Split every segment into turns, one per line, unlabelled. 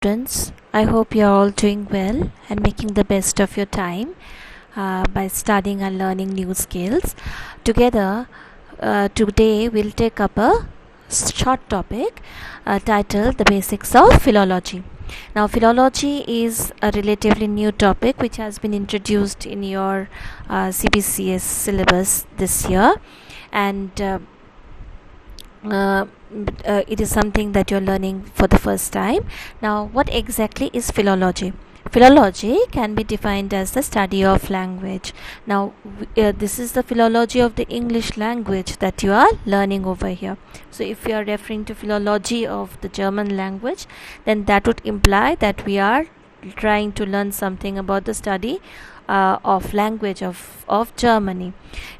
students. I hope you're all doing well and making the best of your time by studying and learning new skills. Together, today we'll take up a short topic titled The Basics of Philology. Now, philology is a relatively new topic which has been introduced in your CBCS syllabus this year, and it is something that you're learning for the first time. Now, what exactly is philology? Philology can be defined as the study of language. Now, this is the philology of the English language that you are learning over here. So, if you are referring to philology of the German language, then that would imply that we are trying to learn something about the study of language of Germany.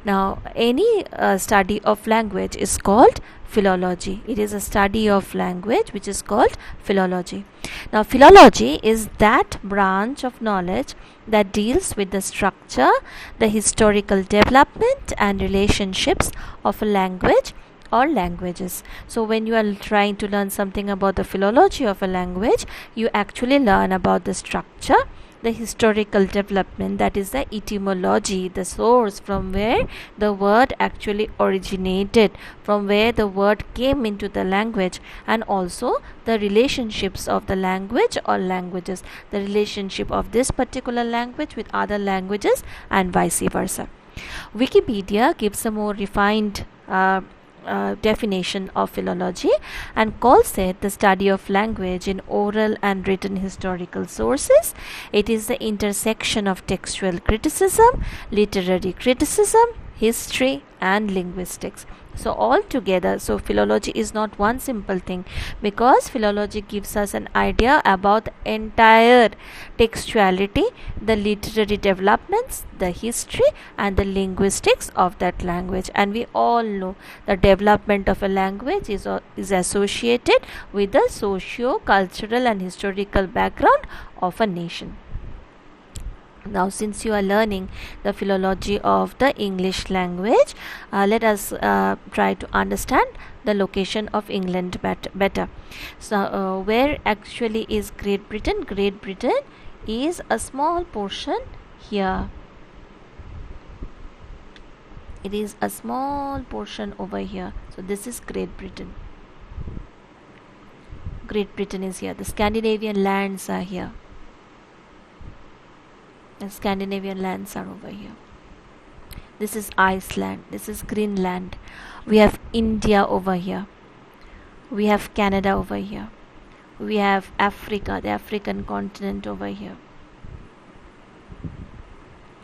Now, any study of language is called philology. It is a study of language which is called philology. Now, philology is that branch of knowledge that deals with the structure, the historical development and relationships of a language or languages. So when you are trying to learn something about the philology of a language, you actually learn about the structure, the historical development, that is the etymology, the source from where the word actually originated, from where the word came into the language, and also the relationships of the language or languages, the relationship of this particular language with other languages and vice versa. Wikipedia gives a more refined definition of philology and calls it the study of language in oral and written historical sources. It is the intersection of textual criticism, literary criticism, history and linguistics. So all together, so philology is not one simple thing, because philology gives us an idea about the entire textuality, the literary developments, the history and the linguistics of that language. And we all know the development of a language is associated with the socio-cultural and historical background of a nation. Now, since you are learning the philology of the English language, let us try to understand the location of England better. So, where actually is Great Britain? Great Britain is a small portion here. It is a small portion over here. So, this is Great Britain. Great Britain is here. The Scandinavian lands are here. The Scandinavian lands are over here. This is Iceland. This is Greenland. We have India over here. We have Canada over here. We have Africa, the African continent over here.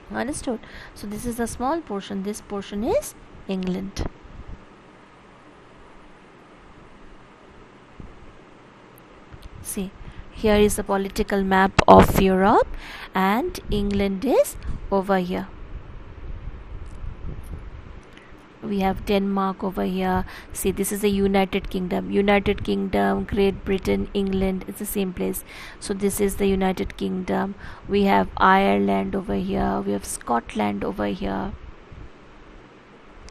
Understood? So this is a small portion. This portion is England. See, here is the political map of Europe and England is over here. We have Denmark over here. See, this is the United Kingdom. United Kingdom, Great Britain, England, it's the same place. So this is the United Kingdom. We have Ireland over here. We have Scotland over here.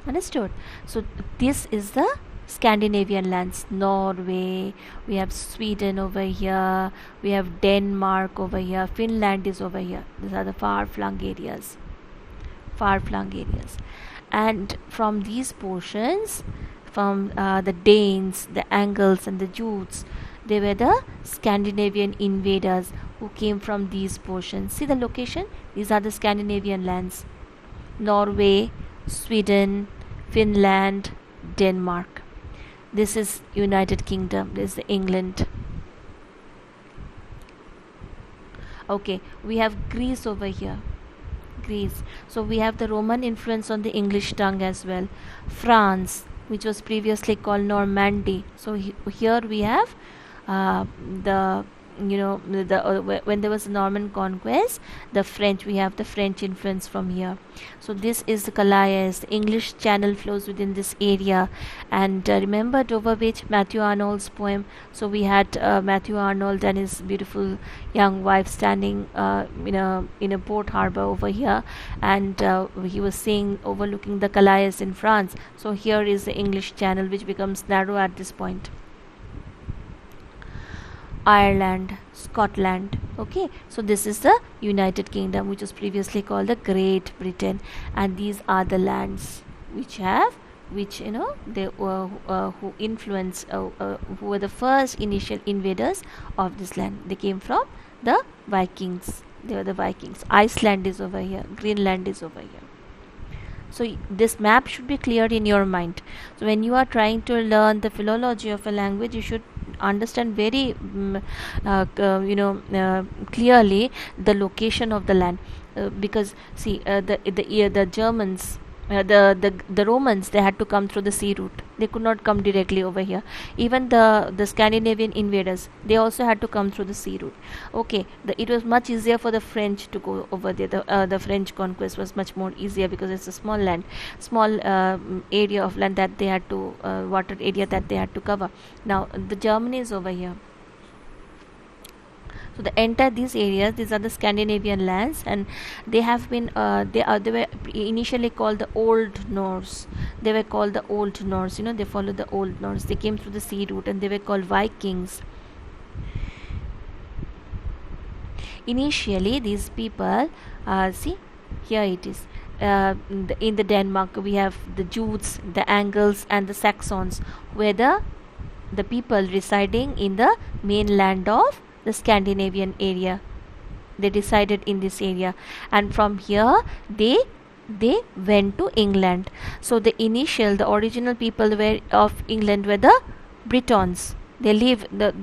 Understood? So this is the Scandinavian lands, Norway, we have Sweden over here, we have Denmark over here, Finland is over here. These are the far-flung areas. And from these portions, from the Danes, the Angles and the Jutes, they were the Scandinavian invaders who came from these portions. See the location? These are the Scandinavian lands. Norway, Sweden, Finland, Denmark. This is United Kingdom. This is England. Okay, we have Greece over here. Greece. So we have the Roman influence on the English tongue as well. France, which was previously called Normandy. So here we have when there was a Norman conquest, the French, we have the French influence from here. So this is the Calais. The English Channel flows within this area. And remembered over which Matthew Arnold's poem. So we had Matthew Arnold and his beautiful young wife standing in a port harbor over here, and he was seeing overlooking the Calais in France. So here is the English Channel, which becomes narrow at this point. Ireland, Scotland. Okay, so this is the United Kingdom, which was previously called the Great Britain, and these are the lands which have, which they who influenced, who were the first initial invaders of this land. They came from the Vikings. They were the Vikings. Iceland is over here, Greenland is over here. So this map should be clear in your mind. So when you are trying to learn the philology of a language, you should understand very clearly the location of the land, because see, the Germans, the Romans, they had to come through the sea route. They could not come directly over here. Even the Scandinavian invaders, they also had to come through the sea route. Okay, it was much easier for the French to go over there. The French conquest was much more easier because it's a small land, small area of land that they had to, water area that they had to cover. Now the Germany is over here. So the entire these areas, these are the Scandinavian lands, and they have been they were initially called the Old Norse. They were called the Old Norse. They followed the Old Norse. They came through the sea route, and they were called Vikings. Initially, these people, see, here it is. In the Denmark, we have the Jutes, the Angles, and the Saxons, were the people residing in the mainland of the Scandinavian area. They decided in this area, and from here they went to England. So the original people of England were the Britons. They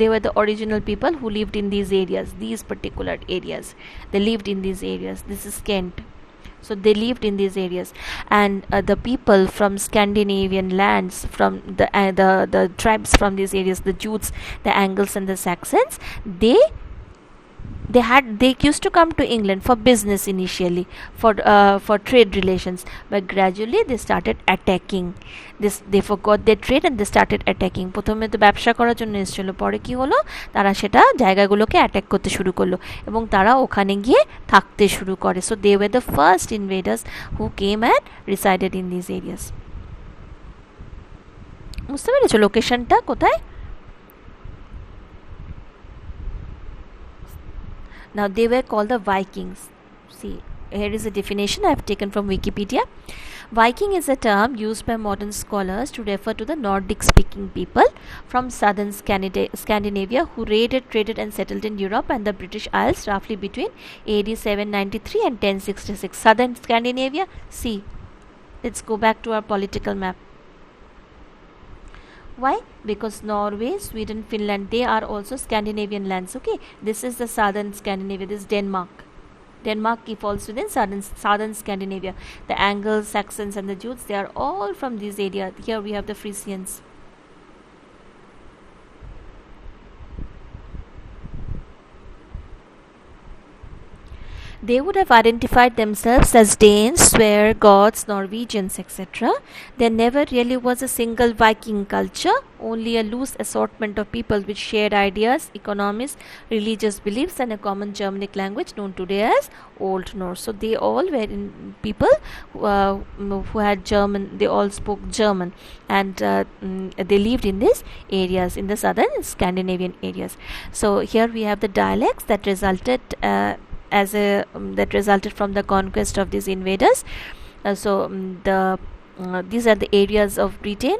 were the original people who lived in these areas, these particular areas. They lived in these areas. This is Kent. So they lived in these areas, and the people from Scandinavian lands, from the tribes from these areas, the Jutes, the Angles, and the Saxons, they used to come to England for business initially, for trade relations, but gradually they started attacking this. They forgot their trade and they started attacking. প্রথমে তো ব্যবসা করার জন্য এসেছিল, পরে কি হলো, তারা সেটা জায়গাগুলোকে অ্যাটাক করতে শুরু করলো এবং তারা ওখানে গিয়ে থাকতে শুরু করে. So they were the first invaders who came and resided in these areas. বুঝতে পেরেছো লোকেশনটা কোথায়? Now they were called the Vikings. See, here is a definition I have taken from Wikipedia. Viking is a term used by modern scholars to refer to the Nordic speaking people from southern Scandinavia who raided, traded, and settled in Europe and the British Isles roughly between AD 793 and 1066. Southern Scandinavia. See, let's go back to our political map. Why? Because Norway, Sweden, Finland, they are also Scandinavian lands. Okay, this is the southern Scandinavia. This is Denmark. Denmark falls within southern Scandinavia. The Angles, Saxons, and the Jutes, they are all from this area. Here we have the Frisians. They would have identified themselves as Danes, Swear, Goths, Norwegians, etc. There never really was a single Viking culture, only a loose assortment of people with shared ideas, economies, religious beliefs, and a common Germanic language known today as Old Norse. So they all were people who had German. They all spoke German, and they lived in these areas, in the southern Scandinavian areas. So here we have the dialects that resulted that resulted from the conquest of these invaders. These are the areas of Britain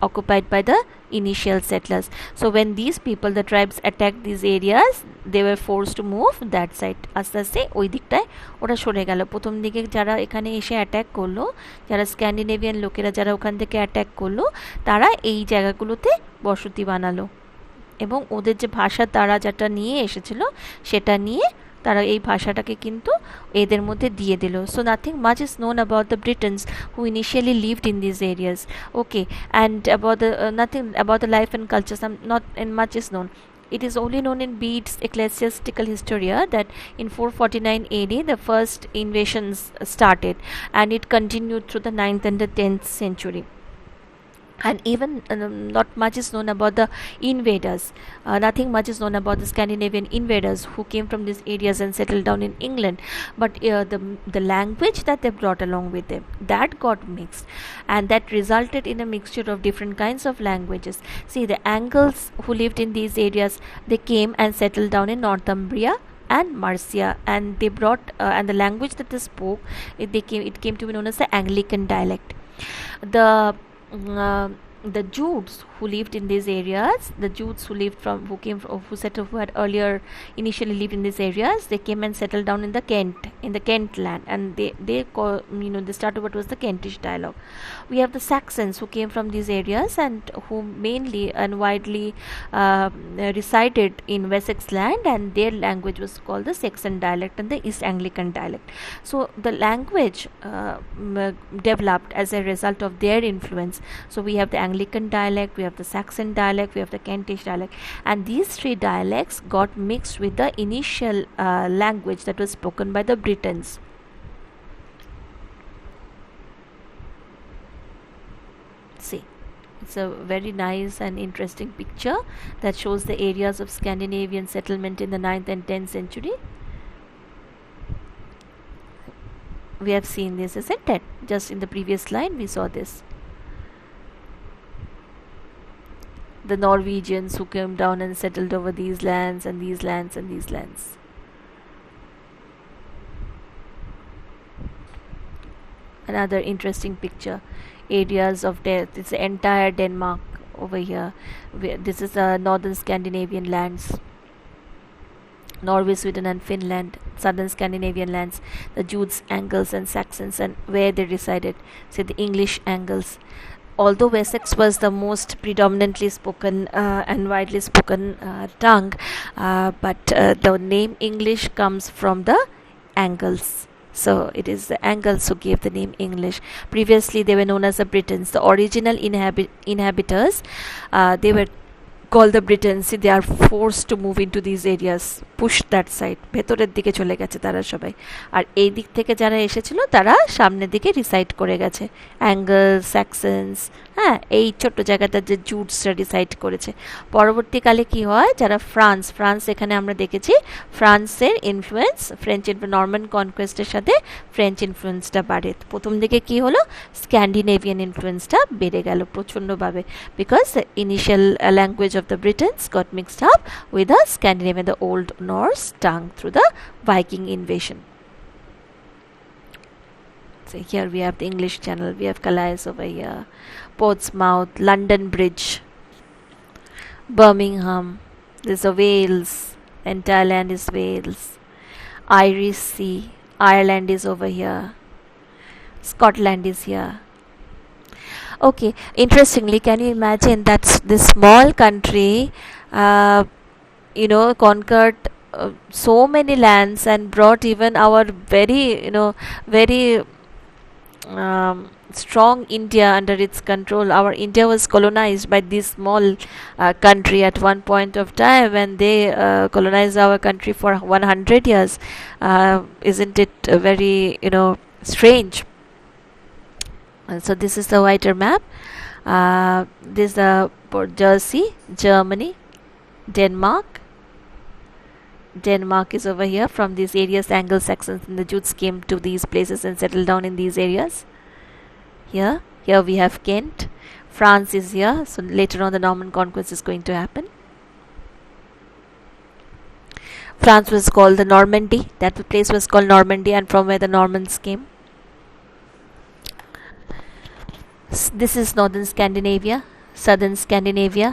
occupied by the initial settlers. So when these people, the tribes, attacked these areas, they were forced to move that side. আস্তে আস্তে ওই দিকটায় ওরা সরে গেল. প্রথম দিকে যারা এখানে এসে অ্যাটাক করলো, যারা স্ক্যান্ডিনেভিয়ান লোকেরা যারা ওখান থেকে অ্যাটাক করলো, তারা এই জায়গাগুলোতে বসতি বানালো এবং ওদের যে ভাষা তারা যেটা নিয়ে এসেছিল সেটা নিয়ে তারা এই ভাষাটাকে কিন্তু এদের মধ্যে দিয়ে দিল. So nothing much is known about the Britons who initially lived in these areas. Okay, and about the nothing about the life and culture, not and much is known. It is only known in Bede's Ecclesiastical Historia that in 449 AD the first invasions started and it continued through the 9th and the 10th century. And even not much is known about the invaders. Nothing much is known about the Scandinavian invaders who came from these areas and settled down in England. But the language that they brought along with them, that got mixed, and that resulted in a mixture of different kinds of languages. See, the Angles who lived in these areas, they came and settled down in Northumbria and Mercia, and they brought and the language that they spoke, it came to be known as the Anglican dialect. The uh, the Jutes who lived in these areas, the Jutes who lived from who settled, who had earlier initially lived in these areas, they came and settled down in the Kent land, and they started what was the Kentish dialogue. We have the Saxons who came from these areas and who mainly and widely resided in Wessex land, and their language was called the Saxon dialect and the East Anglican dialect. So the language developed as a result of their influence. So we have the Anglican dialect, we have the Saxon dialect, we have the Kentish dialect, and these three dialects got mixed with the initial language that was spoken by the Britons. See, it's a very nice and interesting picture that shows the areas of Scandinavian settlement in the 9th and 10th century. We have seen this, isn't it? Just in the previous line we saw this. The Norwegians who came down and settled over these lands and these lands and these lands. Another interesting picture, areas of death. It's the entire Denmark over here. This is the northern Scandinavian lands, Norway, Sweden and Finland, southern Scandinavian lands, the Jutes, Angles and Saxons, and where they resided, say the English Angles. Although Wessex was the most predominantly spoken and widely spoken tongue, but the name English comes from the Angles. So it is the Angles who gave the name English. Previously they were known as the Britons. The original inhabitants, they were called the Britons. They are forced to move into these areas, pushed that side, ভেতরের দিকে চলে গেছে তারা সবাই, আর এই দিক থেকে যারা এসেছিল তারা সামনের দিকে রিসাইড করে গেছে, অ্যাঙ্গলস, স্যাক্সনস, হ্যাঁ, এই ছোট্ট জায়গাটা যে জুটসরা রিসাইড করেছে। পরবর্তীকালে কি হয়, যারা ফ্রান্স এখানে আমরা দেখেছি ফ্রান্সের ইনফ্লুয়েন্স, ফ্রেঞ্চ নরমান কনকোয়েস্টের সাথে ফ্রেঞ্চ ইনফ্লুয়েন্সটা বাড়ে। প্রথম দিকে কি হলো, স্ক্যান্ডিনেভিয়ান ইনফ্লুয়েন্সটা বেড়ে গেল প্রচণ্ডভাবে, because the initial language of the Britons got mixed up with the Scandinavian, the Old Norse tongue through the Viking invasion. So here we have the English Channel, we have Calais over here, Portsmouth, London Bridge, Birmingham, there's a Wales, entire land is Wales, Irish Sea, Ireland is over here, Scotland is here. Okay, interestingly, can you imagine that this small country conquered so many lands and brought even our very strong India under its control. Our India was colonized by this small country at one point of time, when they colonized our country for 100 years. Isn't it very strange? So this is the wider map. This is the Jersey, Germany, Denmark. Denmark is over here. From these areas, the Anglo-Saxons and the Jutes came to these places and settled down in these areas. Here we have Kent. France is here. So later on the Norman conquest is going to happen. France was called the Normandy. That place was called Normandy, and from where the Normans came. This is northern Scandinavia, southern Scandinavia.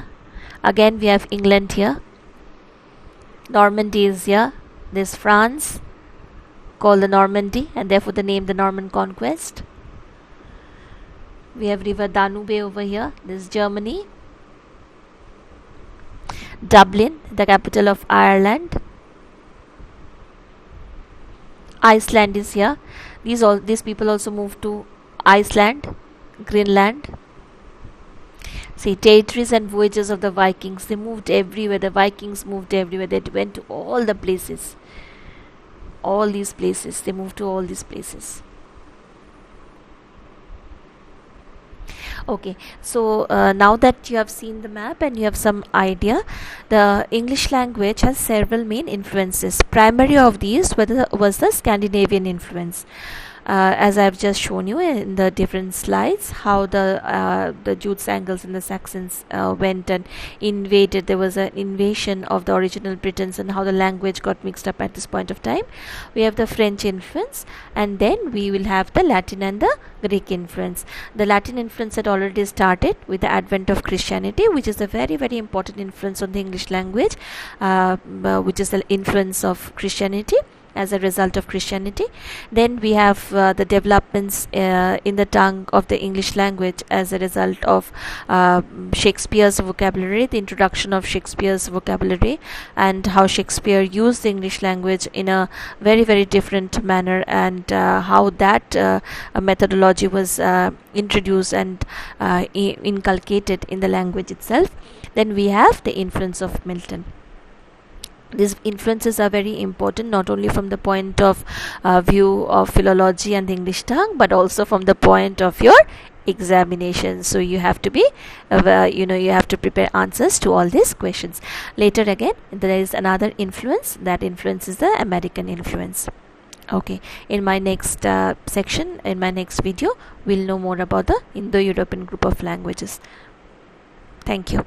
Again we have England here. Normandy is here. There's France, called the Normandy, and therefore the name the Norman conquest. We have river Danube over here. This is Germany. Dublin, the capital of Ireland. Iceland is here. These people also moved to Iceland, Greenland. See, territories and voyages of the Vikings, they moved everywhere. The Vikings moved everywhere. They went to all the places, all these places. They moved to all these places. Okay, so now that you have seen the map and you have some idea, the English language has several main influences. Primary of these was the Scandinavian influence. As I've just shown you in the different slides, how the Jutes, Angles, and the Saxons went and invaded. There was an invasion of the original Britons, and how the language got mixed up at this point of time. We have the French influence, and then we will have the Latin and the Greek influence. The Latin influence had already started with the advent of Christianity, which is a very, very important influence on the English language, which is the influence of Christianity. As a result of Christianity, then we have the developments in the tongue of the English language as a result of Shakespeare's vocabulary, the introduction of Shakespeare's vocabulary, and how Shakespeare used the English language in a very, very different manner, and how that methodology was introduced and inculcated in the language itself. Then we have the influence of Milton. These influences are very important, not only from the point of view of philology and the English tongue, but also from the point of your examination. So you have to be you have to prepare answers to all these questions. Later again, there is another influence. That influence is the American influence. Okay, in my next section, in my next video, we'll know more about the Indo-European group of languages. Thank you.